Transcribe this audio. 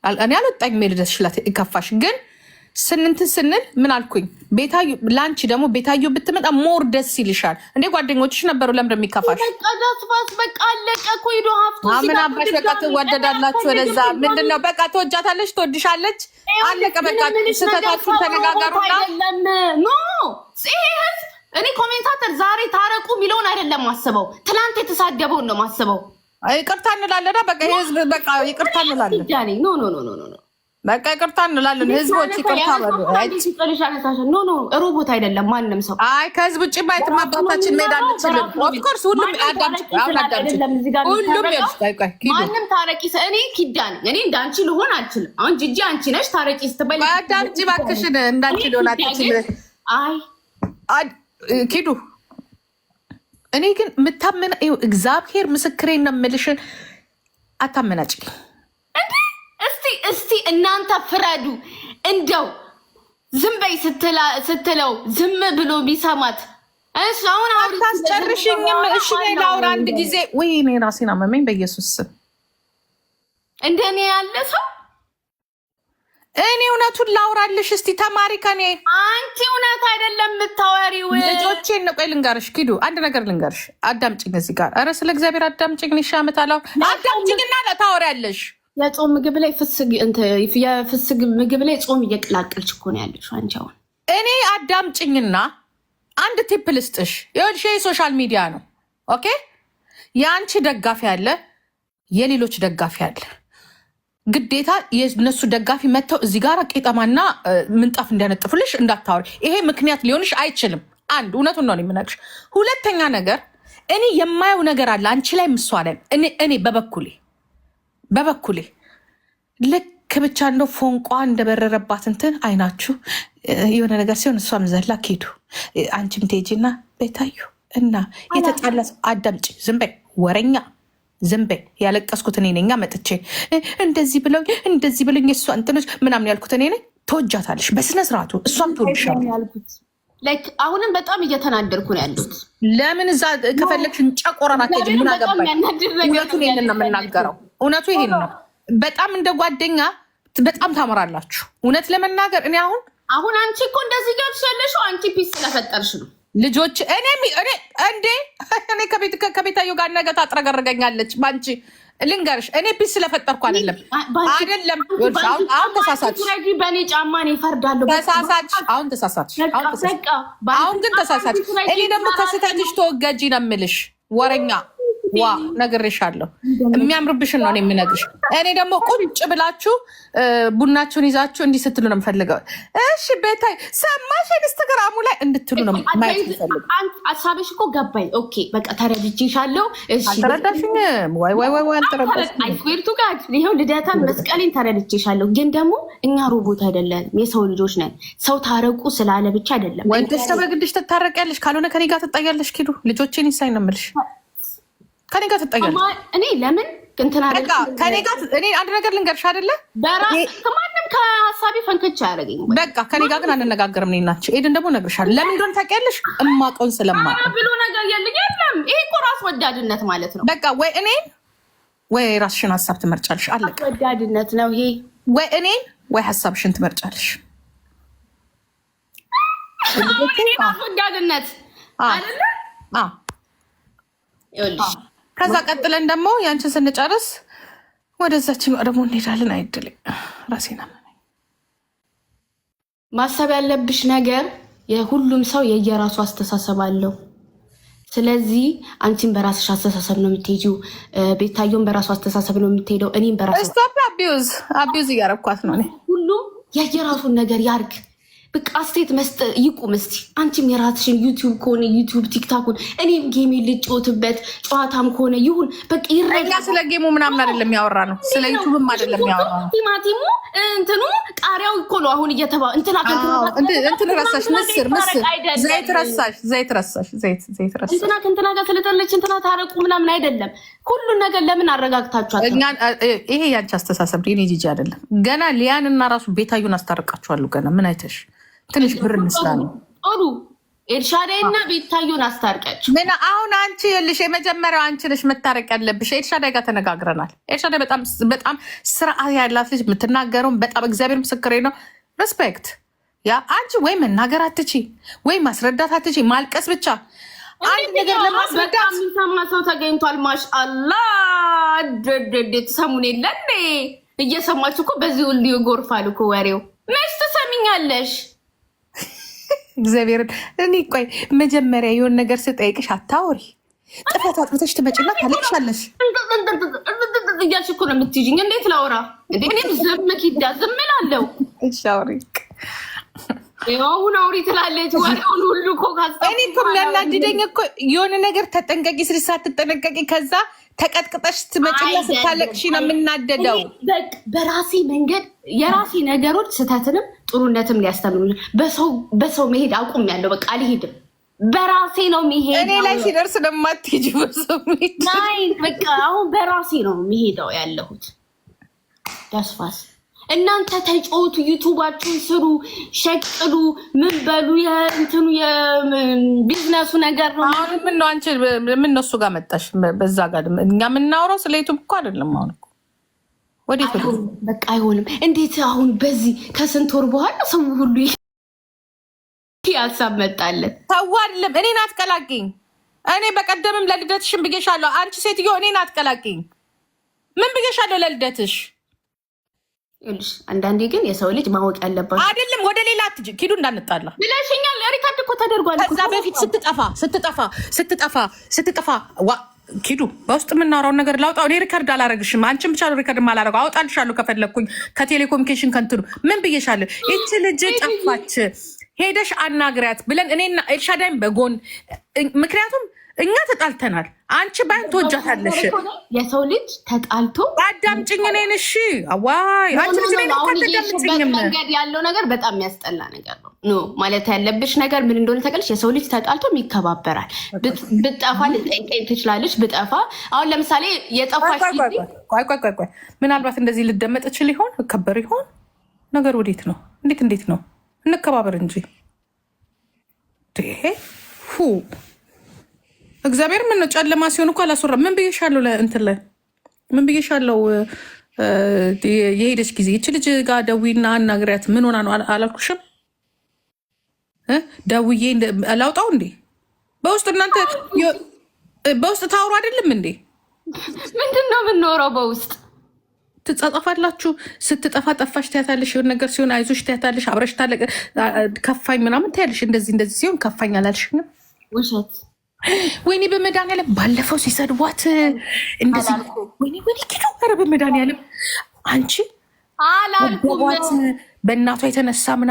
እኔ አልወጣኝ ሜል ደስ ይችላል ይከፋሽ ግን ስንል ምን አልኩኝ? ቤታዩ ላንቺ ደግሞ ቤታዩ ብትመጣ ሞር ደስ ይልሻል እንዴ? ጓደኞችሽ ነበሩ ለምን የሚከፋሽ? በቃ አለቀ እኮ ሂዶ ሀፍቱ ምን አባሽ በቃ ትወደዳላችሁ ወደዛ ምንድነው? በቃ ትወጃታለች ትወድሻለች አለቀ በቃ ስተታችሁን ተነጋገሩና ኖ ይሄ ህዝብ እኔ ኮሜንታተር ዛሬ ታረቁ የሚለውን አይደለም ማስበው ትናንት የተሳደበውን ነው ማስበው። ይቅርታ እንላለና በቃ ይሄ ህዝብ በቃ ይቅርታ እንላለን። ኖ ኖ ኖ ኖ በቃ ይቅርታ እንላለን። ህዝቦች ይቅርታ በሉ። ኖ ሮቦት አይደለም ማንም ሰው። አይ ከህዝብ ውጭ ማየት ማባታችን መሄድ አንችልም። ኦፍኮርስ ሁሉም አዳምጭ ሁሉም ማንም ታረቂ እኔ ኪዳን እኔ እንዳንቺ ልሆን አልችልም። አሁን ጂጂ አንቺ ነሽ ታረቂ ስትበል አዳምጪ እባክሽን እንዳንቺ ልሆን አልችልም። አይ ኪዱ እኔ ግን የምታመና እግዚአብሔር ምስክሬን ነው የምልሽን አታመናጭ እስቲ እናንተ ፍረዱ። እንደው ዝም በይ ስትለው ዝም ብሎ ቢሰማት እሺ። አሁን አታስጨርሽኝም? እሺ ነይ ላውራ አንድ ጊዜ። ወይ እኔ ራሴን አመመኝ በኢየሱስ ስም። እንደኔ ያለ ሰው እኔ እውነቱን ላውራልሽ እስቲ ተማሪ ከኔ። አንቺ እውነት አይደለም የምታወሪው። ልጆቼን ነው። ቆይ ልንገርሽ ኪዱ አንድ ነገር ልንገርሽ። አዳምጪኝ እዚህ ጋር። ኧረ ስለ እግዚአብሔር አዳምጪኝ። እሺ አመታለሁ አዳምጪኝና ታወሪያለሽ። የጾም ምግብ ላይ የፍስግ ምግብ ላይ ጾም እየቀላቀልሽ እኮ ነው ያለሽው አንቺ። አሁን እኔ አዳምጭኝና አንድ ቲፕ ልስጥሽ። ይኸውልሽ የሶሻል ሚዲያ ነው ኦኬ። የአንቺ ደጋፊ አለ፣ የሌሎች ደጋፊ አለ። ግዴታ የነሱ ደጋፊ መጥተው እዚህ ጋር ቄጠማና ምንጣፍ እንዲያነጥፉልሽ እንዳታወሪ። ይሄ ምክንያት ሊሆንሽ አይችልም። አንድ እውነቱን ነው የምነግርሽ። ሁለተኛ ነገር እኔ የማየው ነገር አለ አንቺ ላይ ምሷ ላይ እኔ በበኩሌ ልክ ብቻ እንደው ፎንቋ እንደበረረባት እንትን አይናችሁ የሆነ ነገር ሲሆን እሷም ዘላ ኬዱ አንቺም ቴጂና ቤታዩ እና የተጣላ ሰው አዳምጪ። ዝም በይ ወረኛ፣ ዝም በይ። ያለቀስኩት እኔ ነኝ። መጥቼ እንደዚህ ብለኝ የእሷ እንትኖች ምናምን ያልኩት እኔ ነኝ። ተወጃታለሽ በስነ ስርዓቱ፣ እሷም ትወድሻለች። አሁንም በጣም እየተናደርኩ ነው ያሉት። ለምን እዛ ከፈለግሽ እንጨቆረና ኬጅ ምን አገባኝ? እውነቱን ይሄንን ነው የምናገረው። እውነቱ ይሄን ነው። በጣም እንደ ጓደኛ በጣም ታምራላችሁ። እውነት ለመናገር እኔ አሁን አንቺ እኮ እንደዚህ ገብሽ ያለሽው አንቺ ፒስ ስለፈጠርሽ ነው። ልጆች እኔ ከቤታዮ ጋር ነገ ታጥረገርገኛለች ባንቺ። ልንገርሽ እኔ ፒስ ስለፈጠርኩ አይደለም። አሁን ተሳሳች። በእኔ ጫማ ነው ይፈርዳሉ። ተሳሳች። አሁን ተሳሳች። አሁን ግን ተሳሳች። እኔ ደግሞ ከስተትሽ ተወጋጂ ነው የምልሽ ወረኛ ዋ ነግሬሻለሁ። የሚያምርብሽን ነው የምነግርሽ። እኔ ደግሞ ቁጭ ብላችሁ ቡናችሁን ይዛችሁ እንዲህ ስትሉ ነው የምፈልገው። እሺ ቤታይ ሰማሽ ኢንስታግራሙ ላይ እንድትሉ ነው ማየት የምፈልገው። ሀሳብሽ እኮ ገባኝ። ኦኬ በቃ ተረድቼሻለሁ። እሺ አልተረዳሽኝ? ወይ አልተረዳሽኝ? አይኩርቱ ጋር ይሄው ልደታን መስቀሌን ተረድቼሻለሁ። ግን ደግሞ እኛ ሮቦት አይደለም፣ የሰው ልጆች ነን። ሰው ታረቁ ስላለ ብቻ አይደለም። ወንድሽ በግድሽ ትታረቂያለሽ፣ ካልሆነ ከኔ ጋር ትጣያለሽ። ኪዱ ልጆቼን ይሳይ ነው የምልሽ። ከኔ ጋር ትጠያለሽ። እኔ ለምን እንትና ከኔ ጋር እኔ አንድ ነገር ልንገርሽ አይደለ? ማንም ከሀሳቢ ፈንክቻ አያደርገኝም። በቃ ከኔ ጋር ግን አንነጋገርም። እኔ ናቸው ኤድን ደግሞ እነግርሻለሁ። ለምን እንደሆነ ታውቂያለሽ? እማውቀውን ስለማውቅ ብሎ ነገር የለም። ይሄ እኮ ራስ ወዳድነት ማለት ነው። በቃ ወይ እኔን ወይ ራስሽን ሀሳብ ትመርጫለሽ። አለቀ። ወዳድነት ነው ይሄ። ወይ እኔን ወይ ሀሳብሽን ትመርጫለሽ። ራስ ወዳድነት አይደለ? ይኸውልሽ ከዛ ቀጥለን ደግሞ ያንቺን ስንጨርስ ወደዛችን ደግሞ እንሄዳለን። አይደለም ራሴና ማሰብ ያለብሽ ነገር የሁሉም ሰው የየራሱ አስተሳሰብ አለው። ስለዚህ አንቺን በራስሽ አስተሳሰብ ነው የምትሄጂው፣ ቤታየውን በራሱ አስተሳሰብ ነው የምትሄደው፣ እኔም በራሱ ስቶፕ አቢዩዝ እያረኳት ነው። ሁሉም የየራሱን ነገር ያርግ። በቃ አስቴት መስጠት ይቁም። እስቲ አንቺም የራስሽን ዩቲዩብ ከሆነ ዩቲዩብ፣ ቲክታኩን እኔም ጌሜ ልጫወትበት ጨዋታም ከሆነ ይሁን። በቃ ይረጋ። ስለ ጌሙ ምናምን አይደለም ያወራ ነው፣ ስለ ዩቲዩብም አይደለም ያወራ ነው። ቲማቲሙ እንትኑ ቃሪያው እኮ ነው አሁን እየተባለ እንትን ረሳሽ፣ ምስር ዘይት ረሳሽ። እንትና ከእንትና ጋር ስለጠለች እንትና ታረቁ ምናምን አይደለም። ሁሉን ነገር ለምን አረጋግታችኋል? ይሄ ያንቺ አስተሳሰብ የኔ ጂጂ አይደለም። ገና ሊያን እና ራሱ ቤታዩን አስታርቃችኋለሁ። ገና ምን አይተሽ ትንሽ ብር እንስላ ነው። ጥሩ ኤልሻዳይና ቤታዮን አስታርቂያቸው። ምን አሁን አንቺ ልሽ የመጀመሪያው አንቺ ነሽ መታረቅ ያለብሽ። ኤልሻዳይ ጋር ተነጋግረናል። ኤልሻዳይ በጣም ስርዓት ያላት ልጅ፣ የምትናገረውን በጣም እግዚአብሔር ምስክሬ ነው። ሬስፔክት ያ አንቺ ወይ መናገር አትቺ ወይ ማስረዳት አትቺ፣ ማልቀስ ብቻ። አንድ ነገር ለማስረዳት የሚሰማ ሰው ተገኝቷል። ማሻአላ ትሰሙን የለ እየሰማችሁ እኮ በዚህ ሁሉ ይጎርፋል እኮ ወሬው። መች ትሰሚኛለሽ? እግዚአብሔርን እኔ ቆይ መጀመሪያ የሆን ነገር ስጠይቅሽ አታወሪ። ጥፋት አጥፍተሽ ትመጪና ታለቅሻለሽ እያልሽ እኮ ነው የምትይዥኝ። እንዴት ላውራ? እኔም ዝም ኪዳ ዝም እላለሁ። እሺ አውሪ። አሁን አውሪ ትላለች። ወሬውን ሁሉ እኮ እኔ እኮ የሚያናድደኝ እኮ የሆነ ነገር ተጠንቀቂ ስልሽ ሳትጠነቀቂ ከዛ ተቀጥቅጠሽ ትመጪና ስታለቅሽ ነው የምናደደው። በራሴ መንገድ የራሴ ነገሮች ስህተትንም ጥሩነትም ሊያስተምሩ በሰው መሄድ አቁሜያለሁ። በቃ አልሄድም። በራሴ ነው የሚሄድ። እኔ ላይ ሲደርስ ለማትሄጂ በቃ አሁን በራሴ ነው የሚሄደው ያለሁት። ደስፋስ እናንተ ተጫወቱ፣ ዩቱባችሁን ስሩ፣ ሸቅሉ፣ ምን በሉ። የእንትኑ የቢዝነሱ ነገር ነው። አሁን ምን ነው አንቺ ምን ነው እሱ ጋር መጣሽ? በዛ ጋር እኛ የምናወራው ስለ ዩቱብ እኮ አይደለም። አሁን እኮ ወዴት በቃ አይሆንም። እንዴት አሁን በዚህ ከስንት ወር በኋላ ሰው ሁሉ ሀሳብ መጣለን። ተው አይደለም እኔን አትቀላቂኝ። እኔ በቀደምም ለልደትሽም ብዬሻለሁ። አንቺ ሴትዮ እኔን አትቀላቂኝ። ምን ብዬሻለሁ ለልደትሽ? አንዳንዴ ግን የሰው ልጅ ማወቅ ያለባቸው አይደለም። ወደ ሌላ አትጅ ኪዱ እንዳንጣላ ብለሽኛል። ሪካርድ እኮ ተደርጓል። ከዛ በፊት ስትጠፋ ኪዱ በውስጥ የምናወራውን ነገር ላውጣው። እኔ ሪካርድ አላረግሽም። አንቺን ብቻ ሪካርድ ማላረገው አውጣልሻለሁ ከፈለግኩኝ ከቴሌኮሙኒኬሽን ከንትኑ ምን ብዬሻለሁ? ይቺ ልጅ ጠፋች ሄደሽ አናግሪያት ብለን እኔና ኤልሻዳይም በጎን ምክንያቱም እኛ ተጣልተናል። አንቺ ባይን ትወጃታለሽ። የሰው ልጅ ተጣልቶ አዳምጪኝ እኔን። እሺ አዋይ አንቺ ልጅ እኔን አታዳምጪኝም። መንገድ ያለው ነገር በጣም የሚያስጠላ ነገር ነው። ኖ ማለት ያለብሽ ነገር ምን እንደሆነ ታውቂያለሽ። የሰው ልጅ ተጣልቶ ይከባበራል። ብጠፋ ልጠይቀኝ ትችላለች። ብጠፋ አሁን ለምሳሌ የጠፋሽ ቆይ ምናልባት እንደዚህ ልደመጥ እችል ይሆን? እከበር ይሆን? ነገር ወዴት ነው? እንዴት ነው? እንከባበር እንጂ እግዚአብሔር ምን ነው ጨለማ ሲሆን እኮ አላስወራ። ምን ብዬሻለሁ? ለእንትን ላይ ምን ብዬሻለሁ? የሄደች ጊዜ ይች ልጅ ጋር ደዊና አናግሪያት ምን ሆና ነው አላልኩሽም? ደውዬ ላውጣው እንዴ? በውስጥ እናንተ በውስጥ ታወሩ አይደለም እንዴ? ምንድን ነው የምንኖረው? በውስጥ ትጻጻፋላችሁ። ስትጠፋ ጠፋሽ ትያታለሽ። የሆነ ነገር ሲሆን አይዞሽ ትያታለሽ። አብረሽ ታለቅ ከፋኝ ምናምን ትያለሽ። እንደዚህ ሲሆን ከፋኝ አላልሽኝም? ውሸት ወይኔ በመድኃኒዓለም ባለፈው ሲሰድቧት እንደዚህ ወይኔ ኪዱ ኧረ በመድኃኒዓለም አንቺ አላልኩም በእናቷ የተነሳ ምናምን